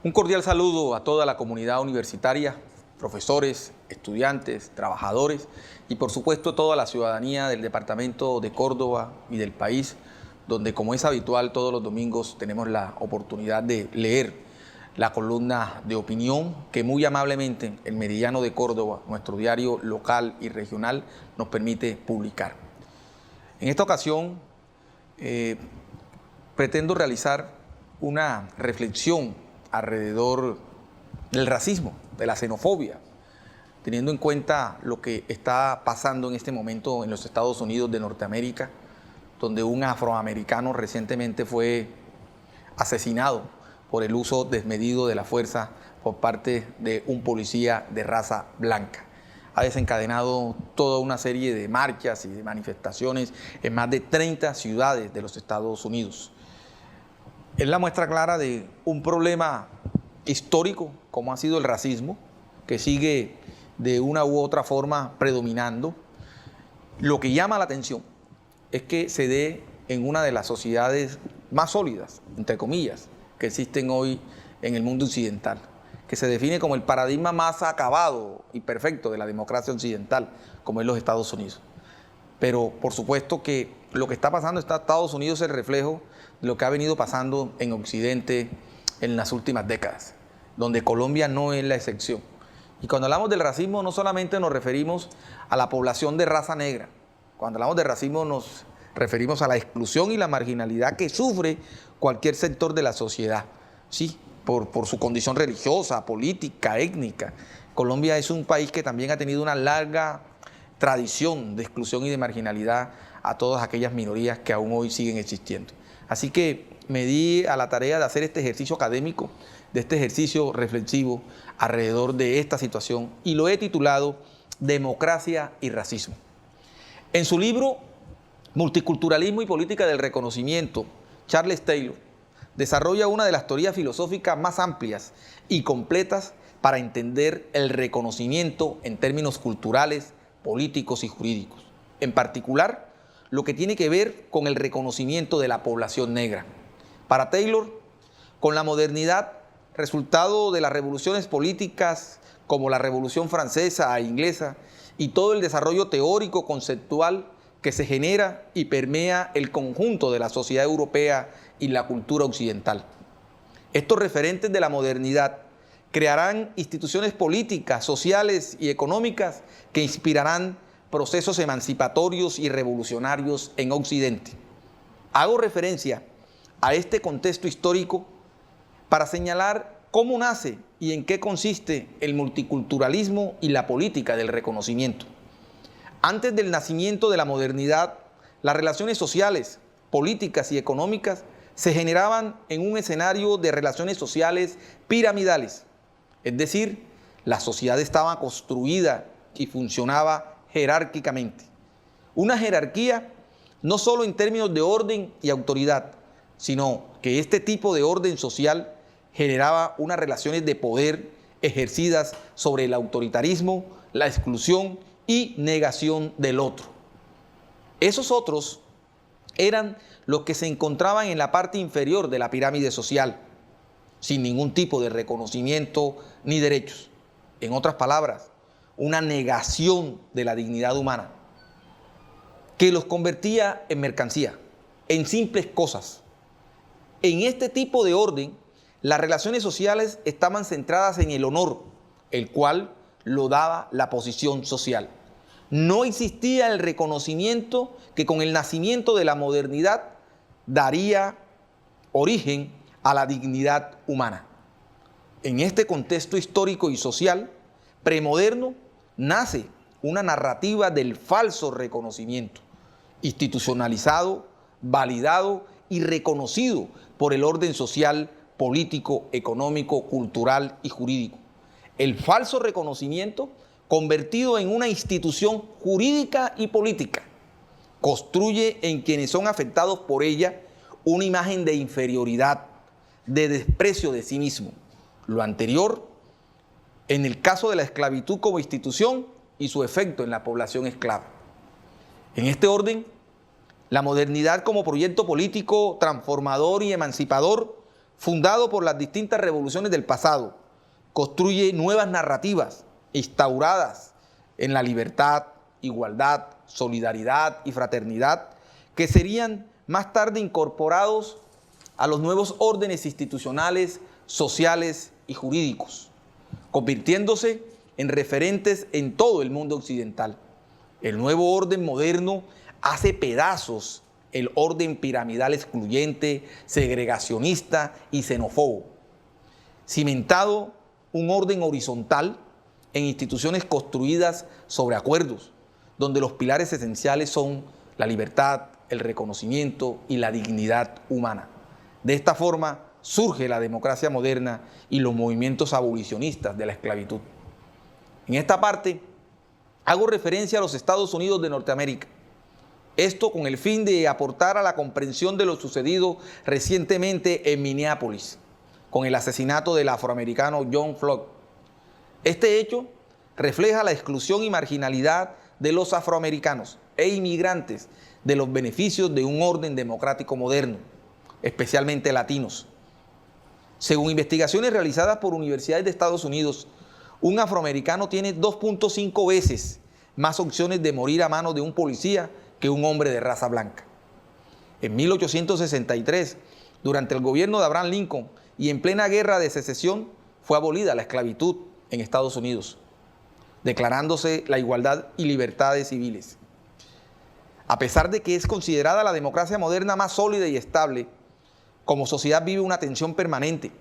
Un cordial saludo a toda la comunidad universitaria, profesores, estudiantes, trabajadores y por supuesto toda la ciudadanía del departamento de Córdoba y del país, donde como es habitual todos los domingos tenemos la oportunidad de leer la columna de opinión que muy amablemente el Meridiano de Córdoba, nuestro diario local y regional, nos permite publicar. En esta ocasión pretendo realizar una reflexión alrededor del racismo, de la xenofobia, teniendo en cuenta lo que está pasando en este momento en los Estados Unidos de Norteamérica, donde un afroamericano recientemente fue asesinado por el uso desmedido de la fuerza por parte de un policía de raza blanca. Ha desencadenado toda una serie de marchas y de manifestaciones en más de 30 ciudades de los Estados Unidos. Es la muestra clara de un problema histórico, como ha sido el racismo, que sigue de una u otra forma predominando. Lo que llama la atención es que se dé en una de las sociedades más sólidas, entre comillas, que existen hoy en el mundo occidental, que se define como el paradigma más acabado y perfecto de la democracia occidental, como es los Estados Unidos. Pero por supuesto que lo que está pasando en Estados Unidos es el reflejo de lo que ha venido pasando en Occidente en las últimas décadas, donde Colombia no es la excepción. Y cuando hablamos del racismo no solamente nos referimos a la población de raza negra, cuando hablamos de racismo nos referimos a la exclusión y la marginalidad que sufre cualquier sector de la sociedad, sí, por su condición religiosa, política, étnica. Colombia es un país que también ha tenido una larga tradición de exclusión y de marginalidad a todas aquellas minorías que aún hoy siguen existiendo. Así que me di a la tarea de hacer este ejercicio académico, de este ejercicio reflexivo alrededor de esta situación y lo he titulado Democracia y Racismo. En su libro Multiculturalismo y Política del Reconocimiento, Charles Taylor desarrolla una de las teorías filosóficas más amplias y completas para entender el reconocimiento en términos culturales, políticos y jurídicos. En particular, lo que tiene que ver con el reconocimiento de la población negra. Para Taylor, con la modernidad, resultado de las revoluciones políticas como la Revolución Francesa e Inglesa y todo el desarrollo teórico conceptual que se genera y permea el conjunto de la sociedad europea y la cultura occidental. Estos referentes de la modernidad crearán instituciones políticas, sociales y económicas que inspirarán procesos emancipatorios y revolucionarios en Occidente. Hago referencia a este contexto histórico para señalar cómo nace y en qué consiste el multiculturalismo y la política del reconocimiento. Antes del nacimiento de la modernidad, las relaciones sociales, políticas y económicas se generaban en un escenario de relaciones sociales piramidales, es decir, la sociedad estaba construida y funcionaba jerárquicamente. Una jerarquía no solo en términos de orden y autoridad, sino que este tipo de orden social generaba unas relaciones de poder ejercidas sobre el autoritarismo, la exclusión y negación del otro. Esos otros eran los que se encontraban en la parte inferior de la pirámide social, sin ningún tipo de reconocimiento ni derechos. En otras palabras, una negación de la dignidad humana, que los convertía en mercancía, en simples cosas. En este tipo de orden, las relaciones sociales estaban centradas en el honor, el cual lo daba la posición social. No existía el reconocimiento que con el nacimiento de la modernidad daría origen a la dignidad humana. En este contexto histórico y social premoderno nace una narrativa del falso reconocimiento, institucionalizado, validado y reconocido por el orden social, político, económico, cultural y jurídico. El falso reconocimiento convertido en una institución jurídica y política, construye en quienes son afectados por ella una imagen de inferioridad, de desprecio de sí mismo. Lo anterior, en el caso de la esclavitud como institución y su efecto en la población esclava. En este orden, la modernidad como proyecto político transformador y emancipador fundado por las distintas revoluciones del pasado, construye nuevas narrativas instauradas en la libertad, igualdad, solidaridad y fraternidad, que serían más tarde incorporados a los nuevos órdenes institucionales, sociales y jurídicos, convirtiéndose en referentes en todo el mundo occidental. El nuevo orden moderno hace pedazos el orden piramidal excluyente, segregacionista y xenófobo, cimentado un orden horizontal en instituciones construidas sobre acuerdos, donde los pilares esenciales son la libertad, el reconocimiento y la dignidad humana. De esta forma surge la democracia moderna y los movimientos abolicionistas de la esclavitud. En esta parte hago referencia a los Estados Unidos de Norteamérica. Esto con el fin de aportar a la comprensión de lo sucedido recientemente en Minneapolis, con el asesinato del afroamericano John Floyd. Este hecho refleja la exclusión y marginalidad de los afroamericanos e inmigrantes de los beneficios de un orden democrático moderno, especialmente latinos. Según investigaciones realizadas por universidades de Estados Unidos, un afroamericano tiene 2.5 veces más opciones de morir a manos de un policía que un hombre de raza blanca. En 1863, durante el gobierno de Abraham Lincoln y en plena guerra de secesión, fue abolida la esclavitud en Estados Unidos, declarándose la igualdad y libertades civiles. A pesar de que es considerada la democracia moderna más sólida y estable, como sociedad vive una tensión permanente,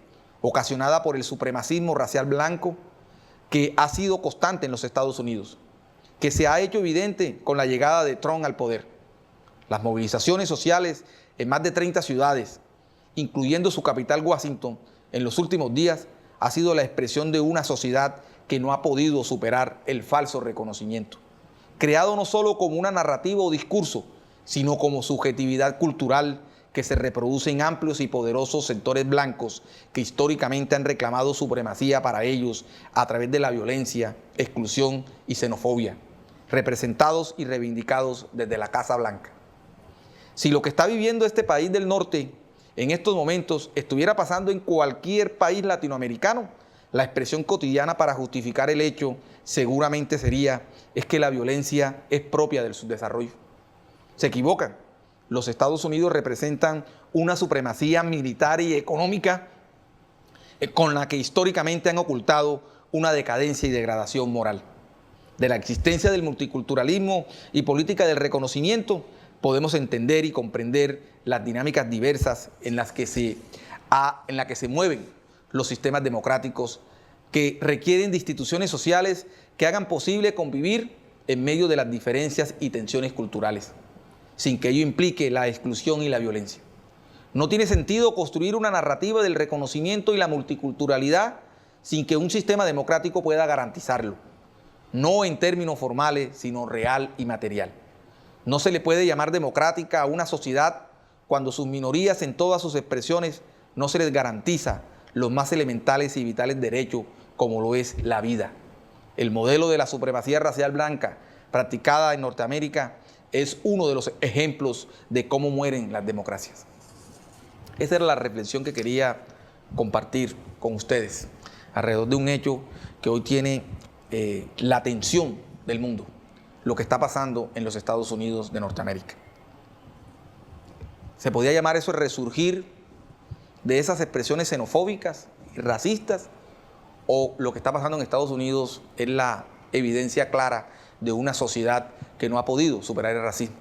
ocasionada por el supremacismo racial blanco que ha sido constante en los Estados Unidos, que se ha hecho evidente con la llegada de Trump al poder. Las movilizaciones sociales en más de 30 ciudades, incluyendo su capital Washington, en los últimos días, ha sido la expresión de una sociedad que no ha podido superar el falso reconocimiento, creado no solo como una narrativa o discurso, sino como subjetividad cultural que se reproduce en amplios y poderosos sectores blancos que históricamente han reclamado supremacía para ellos a través de la violencia, exclusión y xenofobia, representados y reivindicados desde la Casa Blanca. Si lo que está viviendo este país del norte en estos momentos estuviera pasando en cualquier país latinoamericano, la expresión cotidiana para justificar el hecho seguramente sería es que la violencia es propia del subdesarrollo. Se equivocan. Los Estados Unidos representan una supremacía militar y económica con la que históricamente han ocultado una decadencia y degradación moral. De la existencia del multiculturalismo y política del reconocimiento, podemos entender y comprender las dinámicas diversas en las que se mueven los sistemas democráticos que requieren de instituciones sociales que hagan posible convivir en medio de las diferencias y tensiones culturales, sin que ello implique la exclusión y la violencia. No tiene sentido construir una narrativa del reconocimiento y la multiculturalidad sin que un sistema democrático pueda garantizarlo, no en términos formales, sino real y material. No se le puede llamar democrática a una sociedad cuando sus minorías en todas sus expresiones no se les garantiza los más elementales y vitales derechos como lo es la vida. El modelo de la supremacía racial blanca practicada en Norteamérica es uno de los ejemplos de cómo mueren las democracias. Esa era la reflexión que quería compartir con ustedes alrededor de un hecho que hoy tiene la atención del mundo, lo que está pasando en los Estados Unidos de Norteamérica. Se podía llamar eso el resurgir de esas expresiones xenofóbicas y racistas, o lo que está pasando en Estados Unidos es la evidencia clara de una sociedad que no ha podido superar el racismo.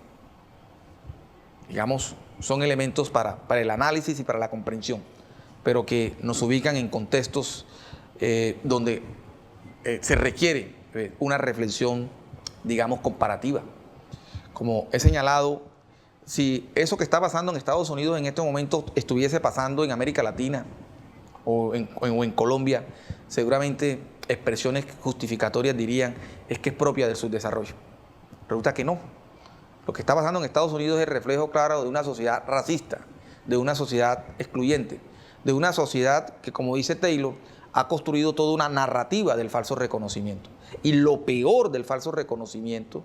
Digamos, son elementos para el análisis y para la comprensión, pero que nos ubican en contextos donde se requiere una reflexión, digamos, comparativa. Como he señalado, si eso que está pasando en Estados Unidos en este momento estuviese pasando en América Latina o en Colombia, seguramente expresiones justificatorias dirían es que es propia del subdesarrollo. Resulta que no. Lo que está pasando en Estados Unidos es el reflejo claro de una sociedad racista, de una sociedad excluyente, de una sociedad que, como dice Taylor, ha construido toda una narrativa del falso reconocimiento. Y lo peor del falso reconocimiento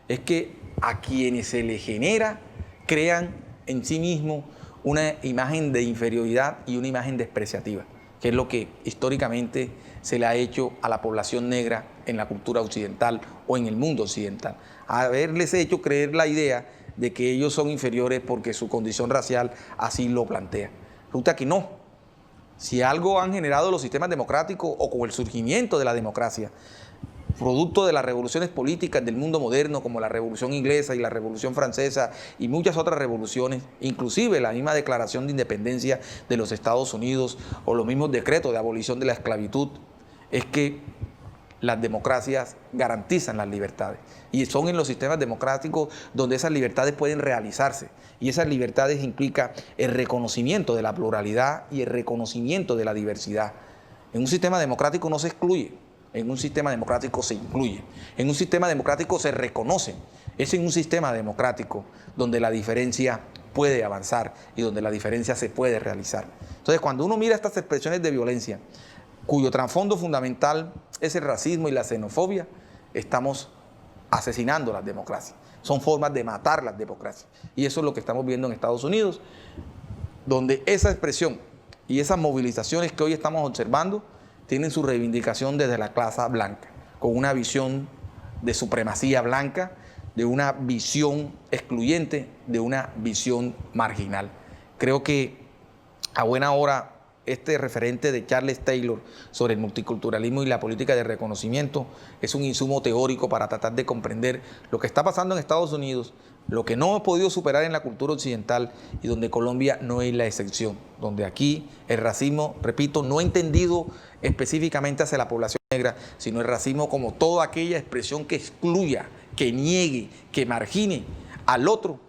es que a quienes se le genera crean en sí mismos una imagen de inferioridad y una imagen despreciativa, que es lo que históricamente se le ha hecho a la población negra en la cultura occidental o en el mundo occidental. Haberles hecho creer la idea de que ellos son inferiores porque su condición racial así lo plantea. Resulta que no. Si algo han generado los sistemas democráticos o con el surgimiento de la democracia, producto de las revoluciones políticas del mundo moderno, como la Revolución Inglesa y la Revolución Francesa y muchas otras revoluciones, inclusive la misma Declaración de Independencia de los Estados Unidos o los mismos decretos de abolición de la esclavitud, es que las democracias garantizan las libertades. Y son en los sistemas democráticos donde esas libertades pueden realizarse. Y esas libertades implican el reconocimiento de la pluralidad y el reconocimiento de la diversidad. En un sistema democrático no se excluye. En un sistema democrático se incluye. En un sistema democrático se reconoce. Es en un sistema democrático donde la diferencia puede avanzar y donde la diferencia se puede realizar. Entonces, cuando uno mira estas expresiones de violencia, cuyo trasfondo fundamental es el racismo y la xenofobia, estamos asesinando las democracias. Son formas de matar las democracias. Y eso es lo que estamos viendo en Estados Unidos, donde esa expresión y esas movilizaciones que hoy estamos observando tienen su reivindicación desde la clase blanca, con una visión de supremacía blanca, de una visión excluyente, de una visión marginal. Creo que a buena hora este referente de Charles Taylor sobre el multiculturalismo y la política de reconocimiento es un insumo teórico para tratar de comprender lo que está pasando en Estados Unidos, lo que no hemos podido superar en la cultura occidental y donde Colombia no es la excepción, donde aquí el racismo, repito, no entendido específicamente hacia la población negra, sino el racismo como toda aquella expresión que excluya, que niegue, que margine al otro,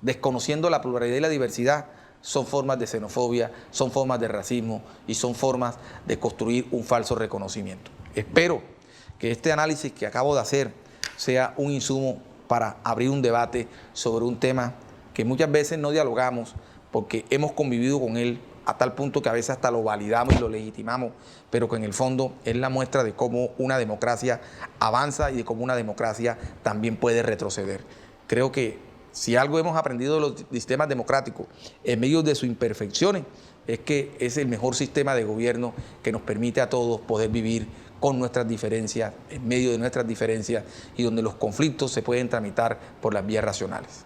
desconociendo la pluralidad y la diversidad, son formas de xenofobia, son formas de racismo y son formas de construir un falso reconocimiento. Espero que este análisis que acabo de hacer sea un insumo para abrir un debate sobre un tema que muchas veces no dialogamos porque hemos convivido con él a tal punto que a veces hasta lo validamos y lo legitimamos, pero que en el fondo es la muestra de cómo una democracia avanza y de cómo una democracia también puede retroceder. Creo que si algo hemos aprendido de los sistemas democráticos en medio de sus imperfecciones, es que es el mejor sistema de gobierno que nos permite a todos poder vivir con nuestras diferencias, en medio de nuestras diferencias y donde los conflictos se pueden tramitar por las vías racionales.